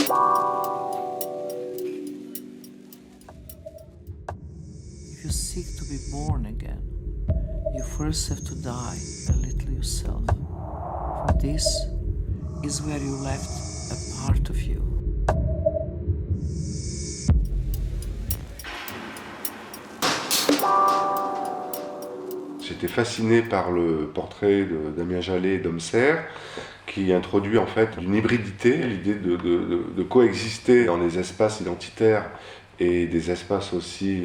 If you seek to be born again, you first have to die a little yourself. For this is where you left a part of you. J'étais fasciné par le portrait de Damien Jallet et d'Homme Serre, qui introduit en fait une hybridité, l'idée de coexister dans des espaces identitaires et des espaces aussi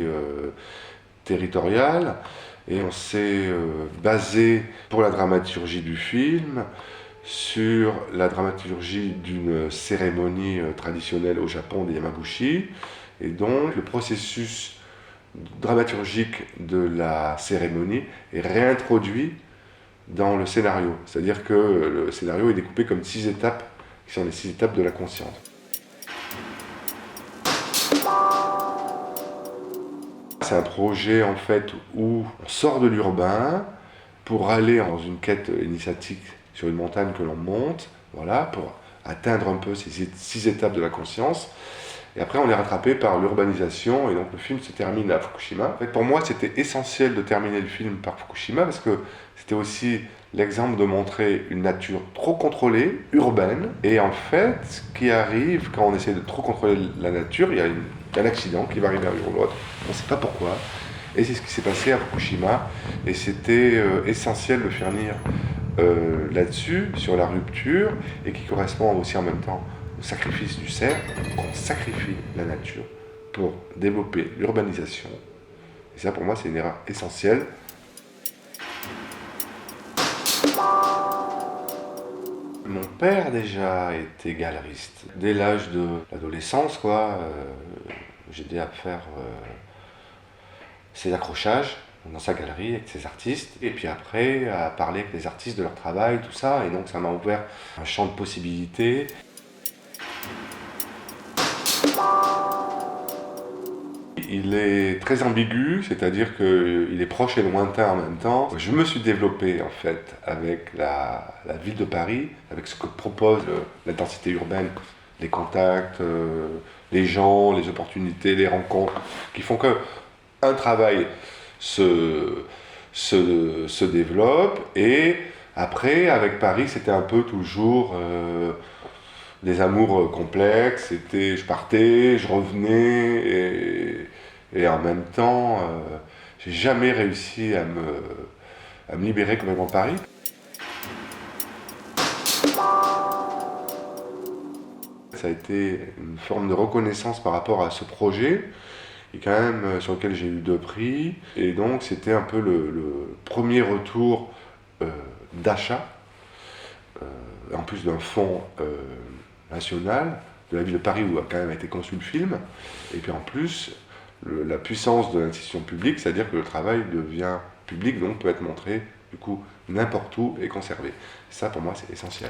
territoriaux. Et on s'est basé pour la dramaturgie du film sur la dramaturgie d'une cérémonie traditionnelle au Japon des Yamabushi. Et donc le processus dramaturgique de la cérémonie est réintroduit dans le scénario. C'est-à-dire que le scénario est découpé comme 6 étapes, qui sont les 6 étapes de la conscience. C'est un projet en fait où on sort de l'urbain pour aller dans une quête initiatique sur une montagne que l'on monte, voilà, pour atteindre un peu ces 6 étapes de la conscience. Et après, on est rattrapé par l'urbanisation, et donc le film se termine à Fukushima. En fait, pour moi, c'était essentiel de terminer le film par Fukushima, parce que c'était aussi l'exemple de montrer une nature trop contrôlée, urbaine. Et en fait, ce qui arrive quand on essaie de trop contrôler la nature, il y a un accident qui va arriver un jour ou l'autre, on ne sait pas pourquoi. Et c'est ce qui s'est passé à Fukushima, et c'était essentiel de finir là-dessus, sur la rupture, et qui correspond aussi en même temps au sacrifice du cerf. On sacrifie la nature pour développer l'urbanisation. Et ça, pour moi, c'est une erreur essentielle. Mon père, déjà, était galeriste. Dès l'âge de l'adolescence, quoi, j'aidais à faire ses accrochages dans sa galerie avec ses artistes, et puis après à parler avec les artistes de leur travail, tout ça, et donc ça m'a ouvert un champ de possibilités. Il est très ambigu, c'est-à-dire qu'il est proche et lointain en même temps. Je me suis développé en fait avec la ville de Paris, avec ce que propose la densité urbaine, les contacts, les gens, les opportunités, les rencontres, qui font qu'un travail se développe. Et après, avec Paris, c'était un peu toujours des amours complexes. Je partais, je revenais, et en même temps, j'ai jamais réussi à me libérer complètement de Paris. Ça a été une forme de reconnaissance par rapport à ce projet, et quand même sur lequel j'ai eu 2 prix. Et donc c'était un peu le premier retour d'achat, en plus d'un fonds national de la ville de Paris où a quand même été conçu le film. Et puis en plus, la puissance de l'institution publique, c'est-à-dire que le travail devient public, donc peut être montré du coup n'importe où et conservé. Ça pour moi c'est essentiel.